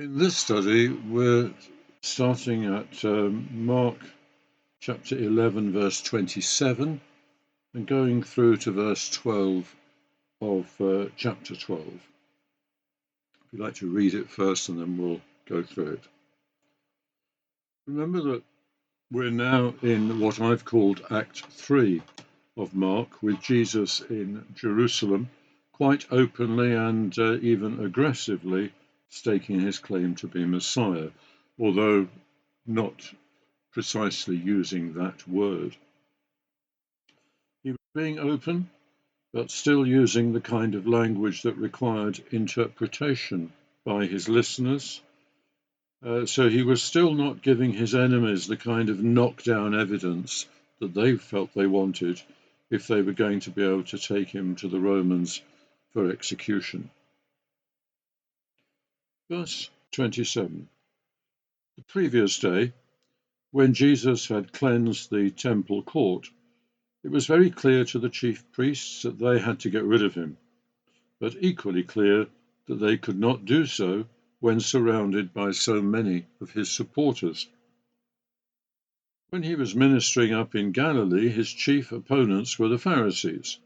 In this study, we're starting at Mark chapter 11, verse 27, and going through to verse 12 of chapter 12. If you'd like to read it first, and then we'll go through it. Remember that we're now in what I've called Act 3 of Mark, with Jesus in Jerusalem, quite openly and even aggressively staking his claim to be Messiah, although not precisely using that word. He was being open, but still using the kind of language that required interpretation by his listeners. So he was still not giving his enemies the kind of knockdown evidence that they felt they wanted if they were going to be able to take him to the Romans for execution. Verse 27. The previous day, when Jesus had cleansed the temple court, it was very clear to the chief priests that they had to get rid of him, but equally clear that they could not do so when surrounded by so many of his supporters. When he was ministering up in Galilee, his chief opponents were the Pharisees.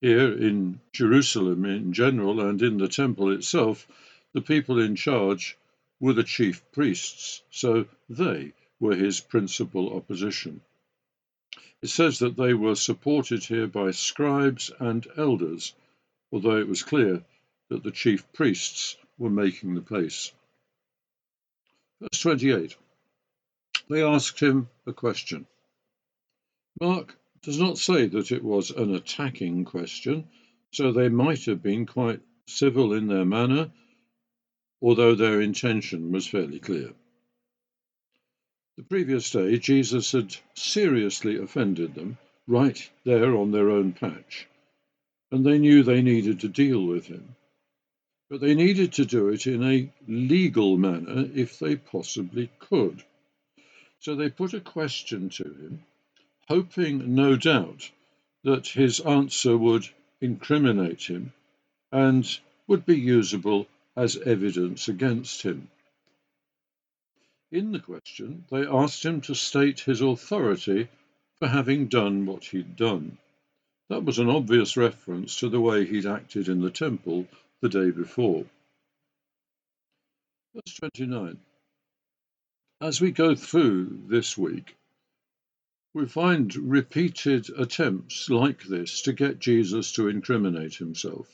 Here in Jerusalem in general and in the temple itself, the people in charge were the chief priests, so they were his principal opposition. It says that they were supported here by scribes and elders, although it was clear that the chief priests were making the case. Verse 28. They asked him a question. Mark does not say that it was an attacking question, so they might have been quite civil in their manner, although their intention was fairly clear. The previous day, Jesus had seriously offended them right there on their own patch, and they knew they needed to deal with him. But they needed to do it in a legal manner if they possibly could. So they put a question to him, hoping, no doubt, that his answer would incriminate him and would be usable as evidence against him. In the question, they asked him to state his authority for having done what he'd done. That was an obvious reference to the way he'd acted in the temple the day before. Verse 29. As we go through this week, we find repeated attempts like this to get Jesus to incriminate himself.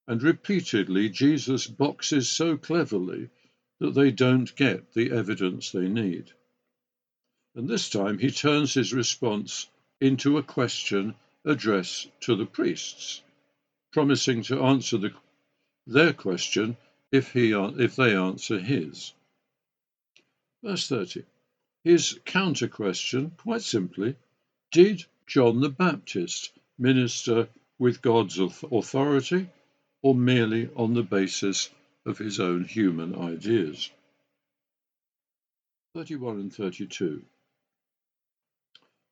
And repeatedly, Jesus boxes so cleverly that they don't get the evidence they need. And this time he turns his response into a question addressed to the priests, promising to answer their question if they answer his. Verse 30. His counter question, quite simply, did John the Baptist minister with God's authority or merely on the basis of his own human ideas? 31 and 32.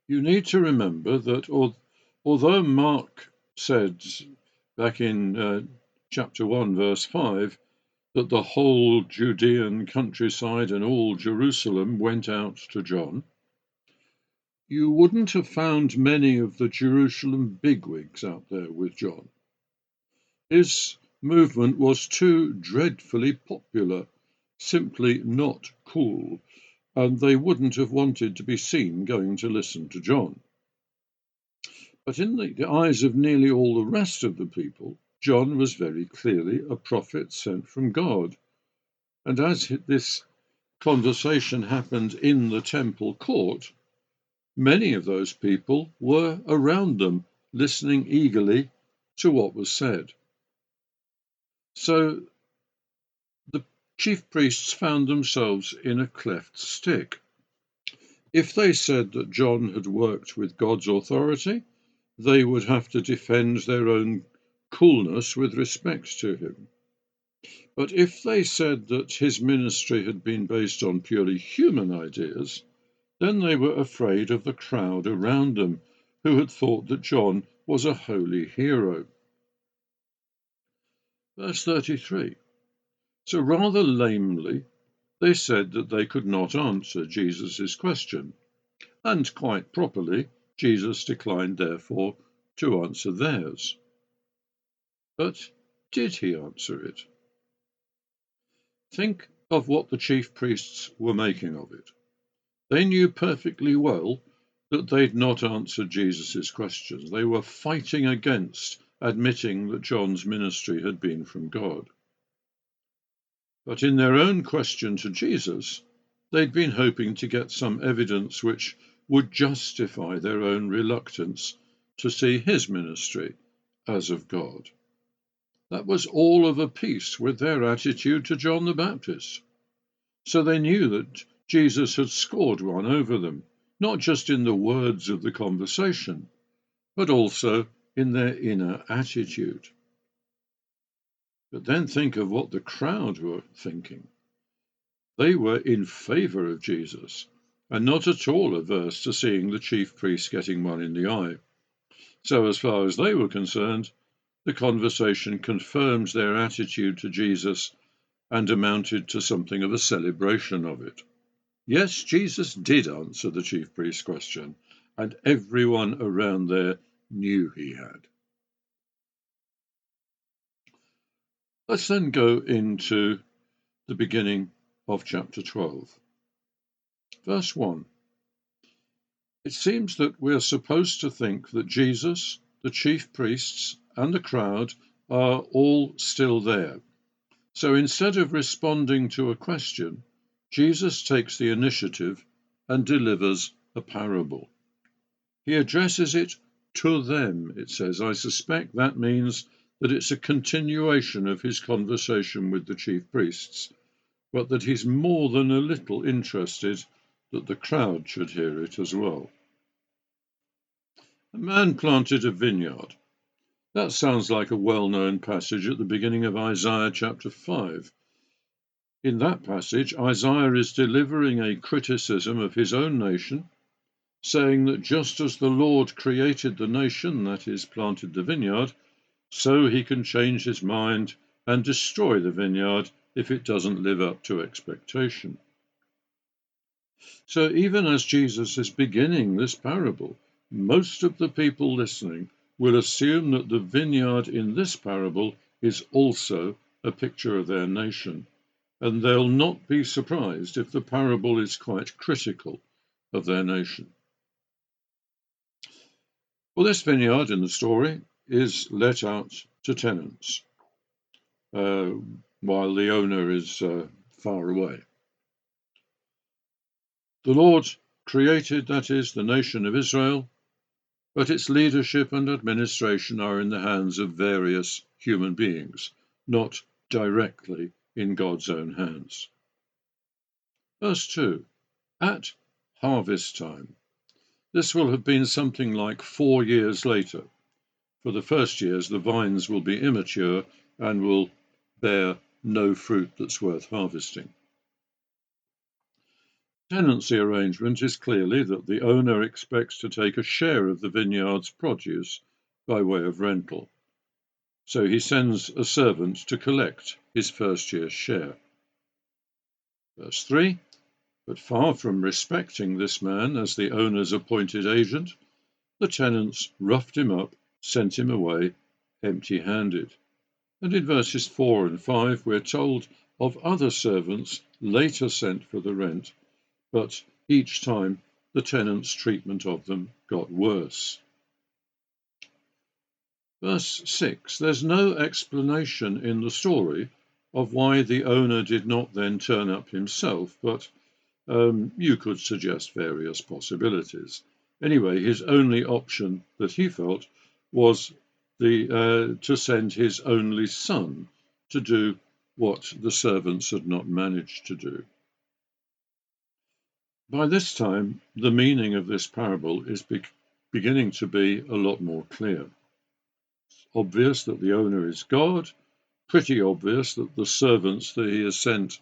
You need to remember that although Mark said back in chapter 1, verse 5, that the whole Judean countryside and all Jerusalem went out to John, you wouldn't have found many of the Jerusalem bigwigs out there with John. His movement was too dreadfully popular, simply not cool, and they wouldn't have wanted to be seen going to listen to John. But in the eyes of nearly all the rest of the people, John was very clearly a prophet sent from God. And as this conversation happened in the temple court, many of those people were around them, listening eagerly to what was said. So the chief priests found themselves in a cleft stick. If they said that John had worked with God's authority, they would have to defend their own coolness with respect to him. But if they said that his ministry had been based on purely human ideas, then they were afraid of the crowd around them, who had thought that John was a holy hero. Verse 33. So rather lamely, they said that they could not answer Jesus' question, and quite properly, Jesus declined, therefore, to answer theirs. But did he answer it? Think of what the chief priests were making of it. They knew perfectly well that they'd not answered Jesus' questions. They were fighting against admitting that John's ministry had been from God. But in their own question to Jesus, they'd been hoping to get some evidence which would justify their own reluctance to see his ministry as of God. That was all of a piece with their attitude to John the Baptist. So they knew that Jesus had scored one over them, not just in the words of the conversation, but also in their inner attitude. But then think of what the crowd were thinking. They were in favor of Jesus, and not at all averse to seeing the chief priests getting one in the eye. So as far as they were concerned, the conversation confirms their attitude to Jesus and amounted to something of a celebration of it. Yes, Jesus did answer the chief priest's question, and everyone around there knew he had. Let's then go into the beginning of chapter 12. Verse 1. It seems that we are supposed to think that Jesus, the chief priests, and the crowd are all still there. So instead of responding to a question, Jesus takes the initiative and delivers a parable. He addresses it to them, it says. I suspect that means that it's a continuation of his conversation with the chief priests, but that he's more than a little interested that the crowd should hear it as well. A man planted a vineyard. That sounds like a well-known passage at the beginning of Isaiah chapter 5. In that passage, Isaiah is delivering a criticism of his own nation, saying that just as the Lord created the nation, that is, planted the vineyard, so he can change his mind and destroy the vineyard if it doesn't live up to expectation. So even as Jesus is beginning this parable, most of the people listening will assume that the vineyard in this parable is also a picture of their nation, and they'll not be surprised if the parable is quite critical of their nation. Well, this vineyard in the story is let out to tenants while the owner is far away. The Lord created, that is, the nation of Israel, but its leadership and administration are in the hands of various human beings, not directly in God's own hands. Verse 2. At harvest time. This will have been something like 4 years later. For the first years, the vines will be immature and will bear no fruit that's worth harvesting. Tenancy arrangement is clearly that the owner expects to take a share of the vineyard's produce by way of rental. So he sends a servant to collect his first year's share. Verse 3. But far from respecting this man as the owner's appointed agent, the tenants roughed him up, sent him away empty-handed. And in verses 4 and 5, we're told of other servants later sent for the rent, but each time the tenant's treatment of them got worse. Verse 6, there's no explanation in the story of why the owner did not then turn up himself, but you could suggest various possibilities. Anyway, his only option that he felt was to send his only son to do what the servants had not managed to do. By this time, the meaning of this parable is beginning to be a lot more clear. It's obvious that the owner is God, pretty obvious that the servants that he has sent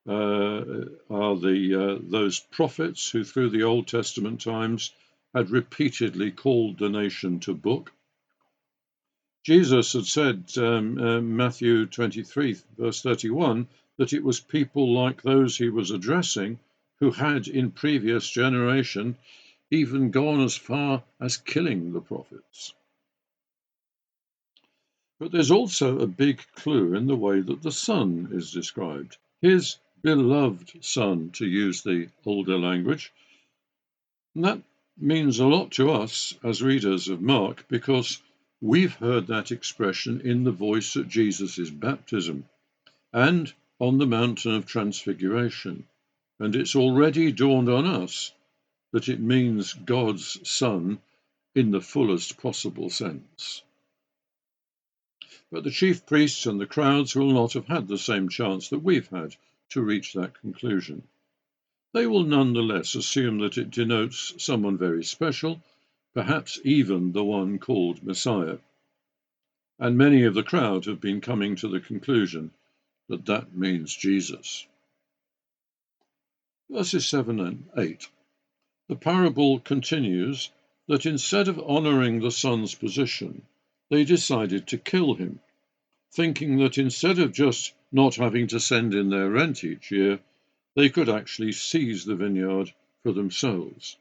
are those prophets who through the Old Testament times had repeatedly called the nation to book. Jesus had said, Matthew 23, verse 31, that it was people like those he was addressing who had in previous generation even gone as far as killing the prophets. But there's also a big clue in the way that the Son is described. His beloved Son, to use the older language. And that means a lot to us as readers of Mark, because we've heard that expression in the voice at Jesus' baptism and on the mountain of transfiguration. And it's already dawned on us that it means God's Son in the fullest possible sense. But the chief priests and the crowds will not have had the same chance that we've had to reach that conclusion. They will nonetheless assume that it denotes someone very special, perhaps even the one called Messiah. And many of the crowd have been coming to the conclusion that that means Jesus. Verses 7 and 8. The parable continues that instead of honouring the son's position, they decided to kill him, thinking that instead of just not having to send in their rent each year, they could actually seize the vineyard for themselves.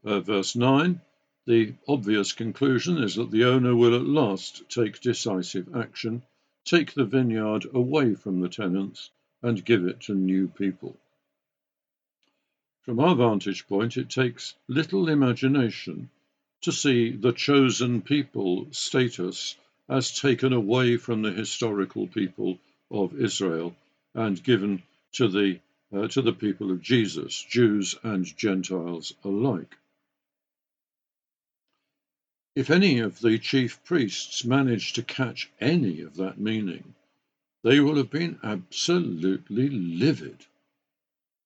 Verse 9, the obvious conclusion is that the owner will at last take decisive action, take the vineyard away from the tenants and give it to new people. From our vantage point, it takes little imagination to see the chosen people status as taken away from the historical people of Israel and given to the people of Jesus, Jews and Gentiles alike. If any of the chief priests managed to catch any of that meaning, they will have been absolutely livid.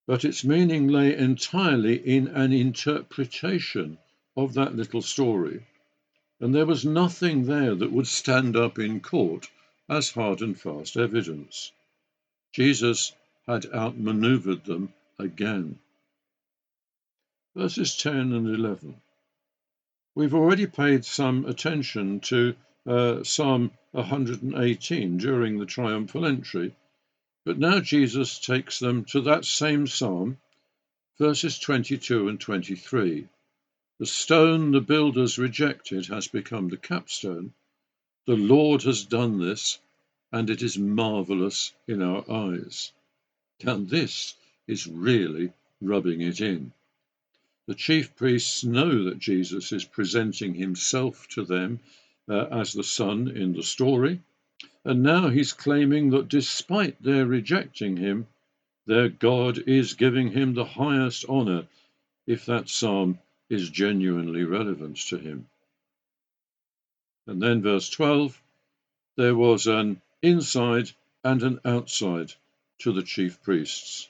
But its meaning lay entirely in an interpretation of that little story, and there was nothing there that would stand up in court as hard and fast evidence. Jesus had outmaneuvered them again. Verses 10 and 11. We've already paid some attention to Psalm 118 during the triumphal entry, but now Jesus takes them to that same psalm, verses 22 and 23. The stone the builders rejected has become the capstone. The Lord has done this, and it is marvellous in our eyes. And this is really rubbing it in. The chief priests know that Jesus is presenting himself to them as the Son in the story, and now he's claiming that despite their rejecting him, their God is giving him the highest honour, if that psalm is genuinely relevant to him. And then verse 12, there was an inside and an outside to the chief priests.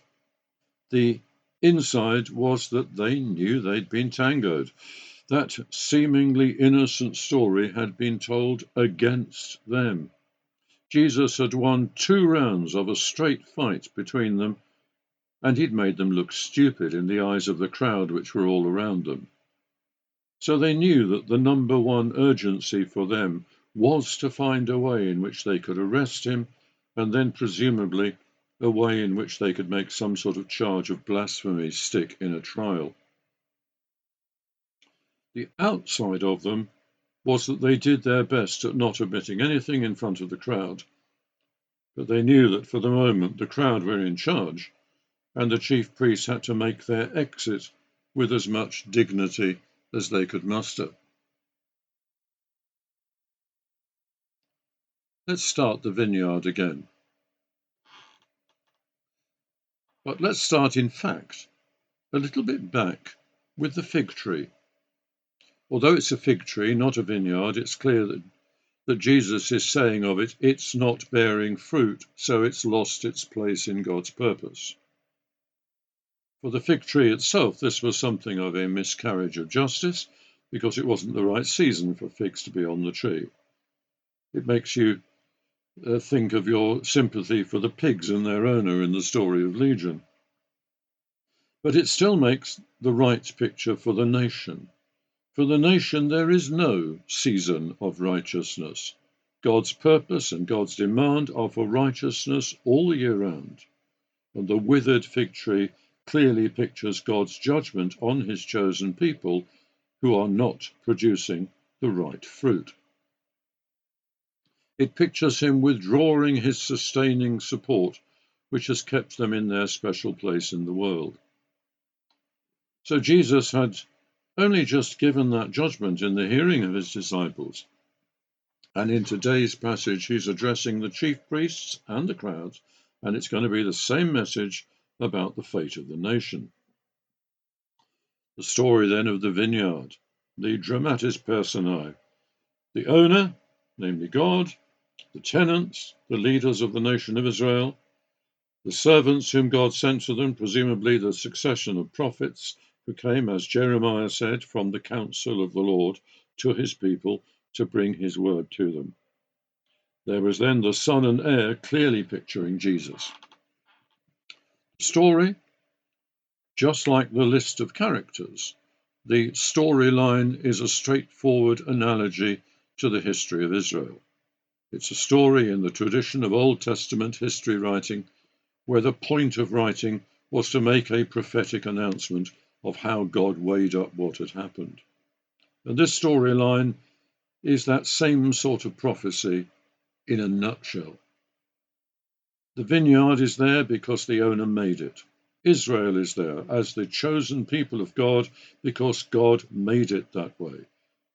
The inside was that they knew they'd been tangoed. That seemingly innocent story had been told against them. Jesus had won 2 rounds of a straight fight between them, and he'd made them look stupid in the eyes of the crowd which were all around them. So they knew that the number one urgency for them was to find a way in which they could arrest him, and then presumably a way in which they could make some sort of charge of blasphemy stick in a trial. The outside of them was that they did their best at not admitting anything in front of the crowd, but they knew that for the moment the crowd were in charge, and the chief priests had to make their exit with as much dignity as they could muster. Let's start the vineyard again. But let's start, in fact, a little bit back with the fig tree. Although it's a fig tree, not a vineyard, it's clear that Jesus is saying of it, it's not bearing fruit, so it's lost its place in God's purpose. For the fig tree itself, this was something of a miscarriage of justice, because it wasn't the right season for figs to be on the tree. It makes you think of your sympathy for the pigs and their owner in the story of Legion. But it still makes the right picture for the nation, For the nation there is no season of righteousness. God's purpose and God's demand are for righteousness all the year round. And the withered fig tree clearly pictures God's judgment on his chosen people who are not producing the right fruit. It pictures him withdrawing his sustaining support, which has kept them in their special place in the world. So Jesus had only just given that judgment in the hearing of his disciples. And in today's passage, he's addressing the chief priests and the crowds, and it's going to be the same message about the fate of the nation. The story then of the vineyard, the dramatis personae, the owner, namely God, the tenants, the leaders of the nation of Israel, the servants whom God sent to them, presumably the succession of prophets who came, as Jeremiah said, from the counsel of the Lord to his people to bring his word to them. There was then the son and heir, clearly picturing Jesus. The story, just like the list of characters, the storyline is a straightforward analogy to the history of Israel. It's a story in the tradition of Old Testament history writing, where the point of writing was to make a prophetic announcement of how God weighed up what had happened. And this storyline is that same sort of prophecy in a nutshell. The vineyard is there because the owner made it. Israel is there as the chosen people of God because God made it that way.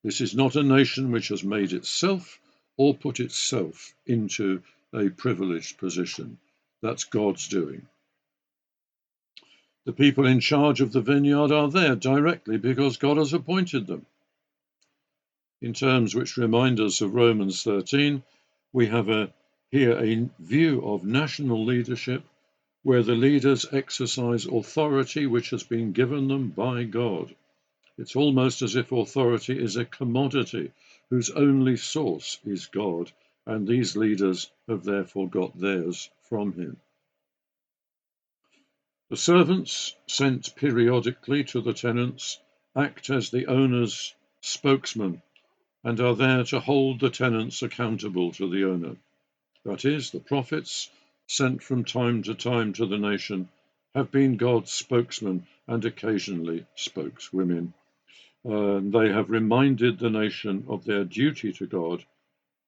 This is not a nation which has made itself or put itself into a privileged position. That's God's doing. The people in charge of the vineyard are there directly because God has appointed them. In terms which remind us of Romans 13, we have here a view of national leadership where the leaders exercise authority which has been given them by God. It's almost as if authority is a commodity whose only source is God, and these leaders have therefore got theirs from him. The servants, sent periodically to the tenants, act as the owner's spokesman and are there to hold the tenants accountable to the owner. That is, the prophets, sent from time to time to the nation, have been God's spokesmen and occasionally spokeswomen. They have reminded the nation of their duty to God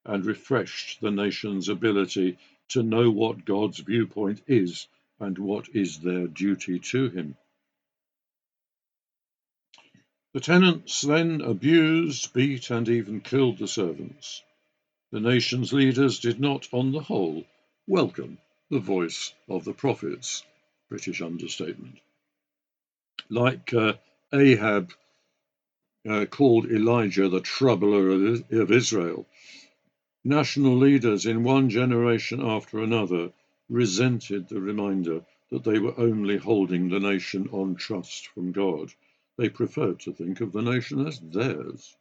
and refreshed the nation's ability to know what God's viewpoint is and what is their duty to him. The tenants then abused, beat, and even killed the servants. The nation's leaders did not, on the whole, welcome the voice of the prophets. British understatement. Like Ahab called Elijah the troubler of Israel, national leaders in one generation after another resented the reminder that they were only holding the nation on trust from God. They preferred to think of the nation as theirs.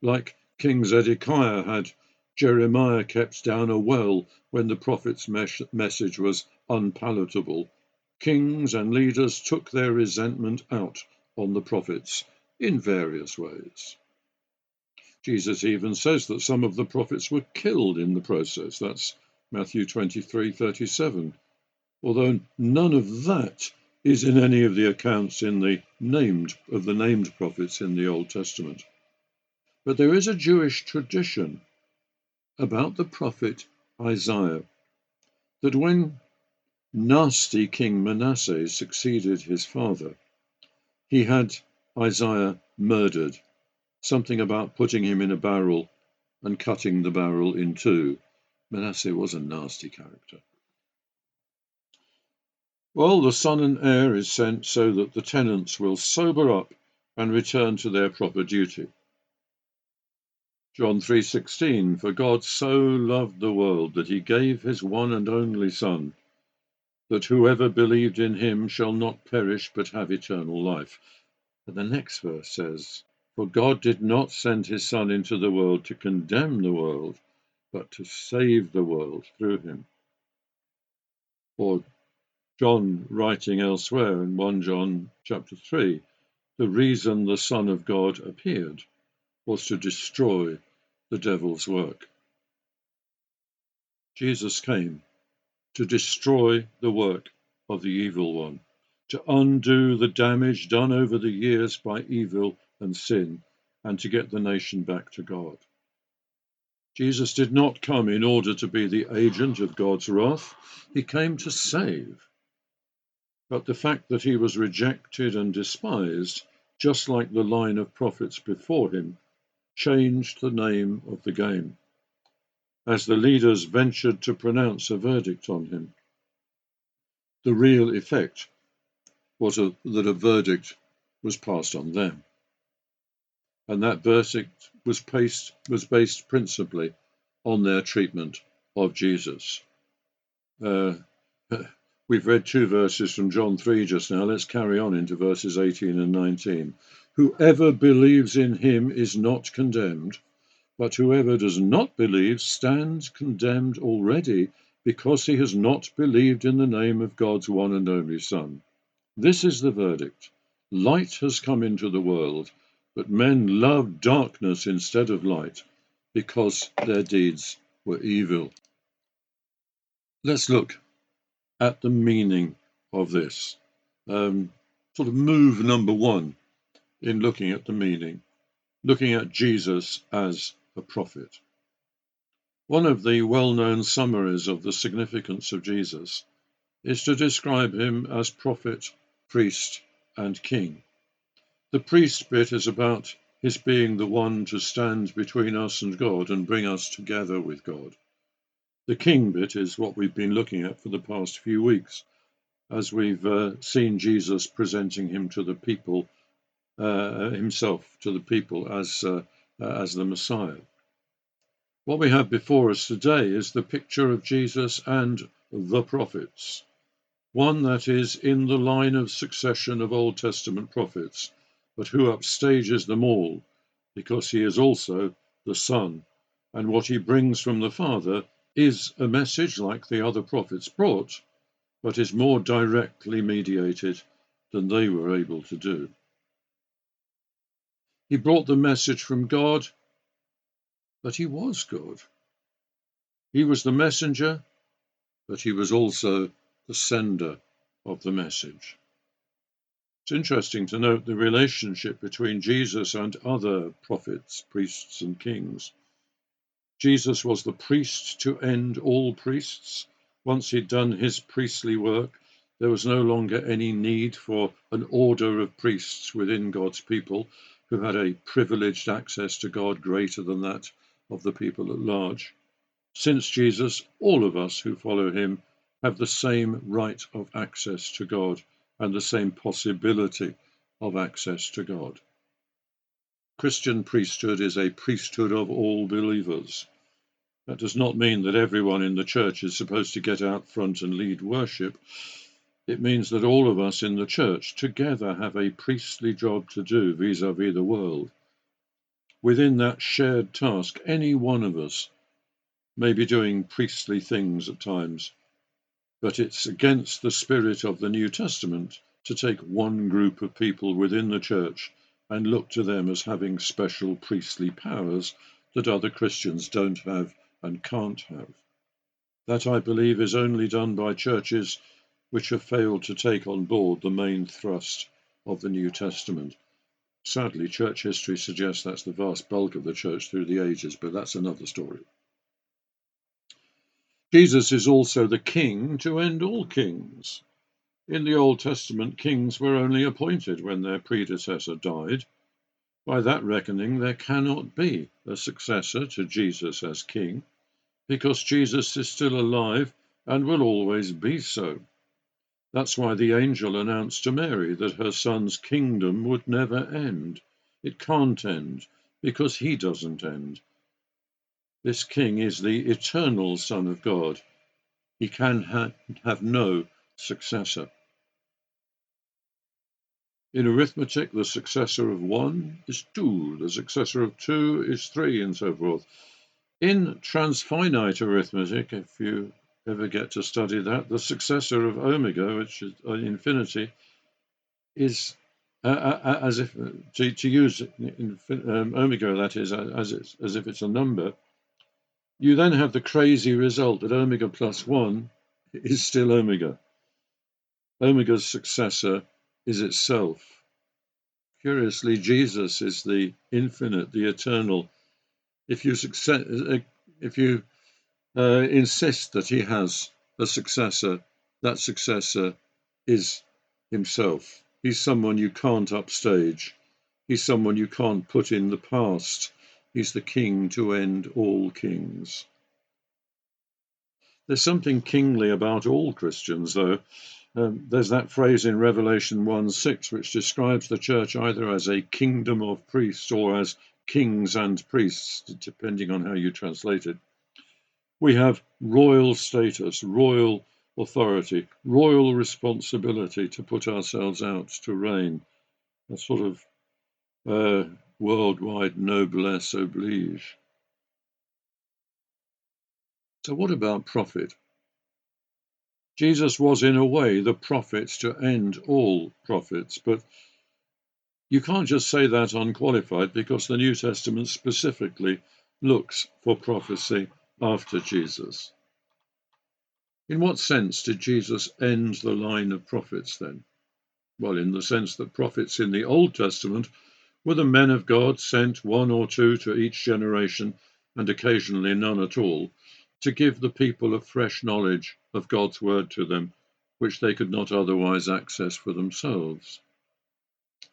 Like King Zedekiah had Jeremiah kept down a well when the prophet's message was unpalatable, kings and leaders took their resentment out on the prophets in various ways. Jesus even says that some of the prophets were killed in the process. That's Matthew 23:37. Although none of that is in any of the accounts in the named prophets in the Old Testament. But there is a Jewish tradition about the prophet Isaiah that when nasty King Manasseh succeeded his father, he had Isaiah murdered. Something about putting him in a barrel and cutting the barrel in two. Manasseh was a nasty character. Well, the son and heir is sent so that the tenants will sober up and return to their proper duty. John 3:16, for God so loved the world that he gave his one and only Son, that whoever believed in him shall not perish but have eternal life. And the next verse says, for God did not send his Son into the world to condemn the world, but to save the world through him. Or John writing elsewhere in 1 John chapter 3, the reason the Son of God appeared was to destroy the devil's work. Jesus came to destroy the work of the evil one, to undo the damage done over the years by evil and sin, and to get the nation back to God. Jesus did not come in order to be the agent of God's wrath. He came to save. But the fact that he was rejected and despised, just like the line of prophets before him, changed the name of the game, as the leaders ventured to pronounce a verdict on him. The real effect was that a verdict was passed on them. And that verdict was based principally on their treatment of Jesus. We've read 2 verses from John 3 just now. Let's carry on into verses 18 and 19. Whoever believes in him is not condemned, but whoever does not believe stands condemned already, because he has not believed in the name of God's one and only Son. This is the verdict. Light has come into the world, but men loved darkness instead of light, because their deeds were evil. Let's look at the meaning of this. Sort of move number 1 in looking at the meaning, looking at Jesus as a prophet. One of the well-known summaries of the significance of Jesus is to describe him as prophet, priest, and king. The priest bit is about his being the one to stand between us and God and bring us together with God. The king bit is what we've been looking at for the past few weeks, as we've seen Jesus presenting him to the people, himself to the people as the Messiah. What we have before us today is the picture of Jesus and the prophets, one that is in the line of succession of Old Testament prophets, but who upstages them all, because he is also the Son, and what he brings from the Father is a message like the other prophets brought, but is more directly mediated than they were able to do. He brought the message from God, but he was God. He was the messenger, but he was also the sender of the message. It's interesting to note the relationship between Jesus and other prophets, priests, and kings. Jesus was the priest to end all priests. Once he'd done his priestly work, there was no longer any need for an order of priests within God's people who had a privileged access to God greater than that of the people at large. Since Jesus, all of us who follow him have the same right of access to God and the same possibility of access to God. Christian priesthood is a priesthood of all believers. That does not mean that everyone in the church is supposed to get out front and lead worship. It means that all of us in the church together have a priestly job to do vis-à-vis the world. Within that shared task, any one of us may be doing priestly things at times, but it's against the spirit of the New Testament to take one group of people within the church and look to them as having special priestly powers that other Christians don't have and can't have. That, I believe, is only done by churches which have failed to take on board the main thrust of the New Testament. Sadly, church history suggests that's the vast bulk of the church through the ages, but that's another story. Jesus is also the king to end all kings. In the Old Testament, kings were only appointed when their predecessor died. By that reckoning, there cannot be a successor to Jesus as king, because Jesus is still alive and will always be so. That's why the angel announced to Mary that her son's kingdom would never end. It can't end, because he doesn't end. This king is the eternal Son of God. He can have no successor. In arithmetic, the successor of 1 is 2, the successor of 2 is 3, and so forth. In transfinite arithmetic, if you ever get to study that, the successor of omega, which is infinity, is as if to use omega, that is, as if it's a number, you then have the crazy result that omega plus 1 is still omega. Omega's successor is itself. Curiously, Jesus is the infinite, the eternal. If you insist that he has a successor, that successor is himself. He's someone you can't upstage. He's someone you can't put in the past. He's the king to end all kings. There's something kingly about all Christians, though. There's that phrase in Revelation 1:6 which describes the church either as a kingdom of priests or as kings and priests, depending on how you translate it. We have royal status, royal authority, royal responsibility to put ourselves out to reign, a sort of worldwide noblesse oblige. So what about prophet? Jesus was, in a way, the prophet to end all prophets, but you can't just say that unqualified, because the New Testament specifically looks for prophecy after Jesus. In what sense did Jesus end the line of prophets then? Well, in the sense that prophets in the Old Testament were the men of God sent, one or two to each generation, and occasionally none at all, to give the people a fresh knowledge of God's word to them, which they could not otherwise access for themselves.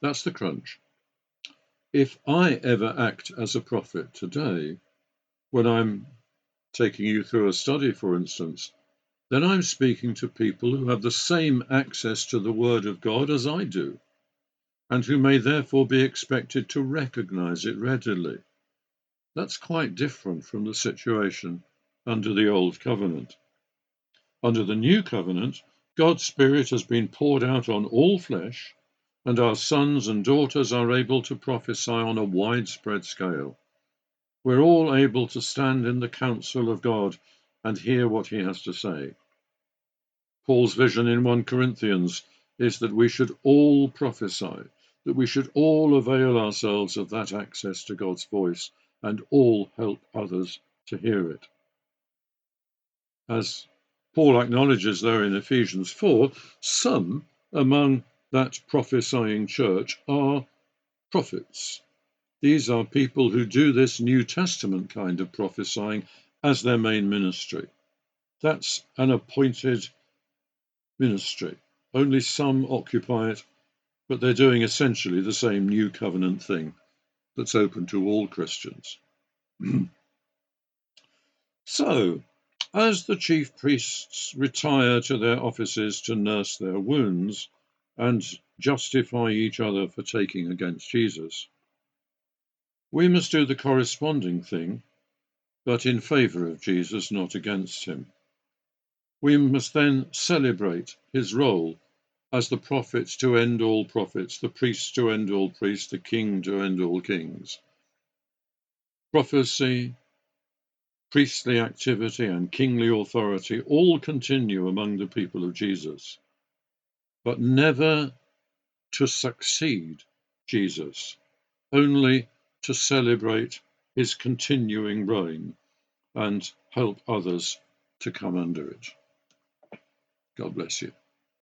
That's the crunch. If I ever act as a prophet today, when I'm taking you through a study, for instance, then I'm speaking to people who have the same access to the Word of God as I do, and who may therefore be expected to recognize it readily. That's quite different from the situation under the Old Covenant. Under the New Covenant, God's Spirit has been poured out on all flesh, and our sons and daughters are able to prophesy on a widespread scale. We're all able to stand in the counsel of God and hear what he has to say. Paul's vision in 1 Corinthians is that we should all prophesy, that we should all avail ourselves of that access to God's voice and all help others to hear it. As Paul acknowledges there in Ephesians 4, some among that prophesying church are prophets. These are people who do this New Testament kind of prophesying as their main ministry. That's an appointed ministry. Only some occupy it, but they're doing essentially the same New Covenant thing that's open to all Christians. So, as the chief priests retire to their offices to nurse their wounds and justify each other for taking against Jesus, we must do the corresponding thing, but in favour of Jesus, not against him. We must then celebrate his role as the prophet to end all prophets, the priest to end all priests, the king to end all kings. Prophecy, priestly activity, and kingly authority all continue among the people of Jesus, but never to succeed Jesus, only to celebrate his continuing reign and help others to come under it. God bless you.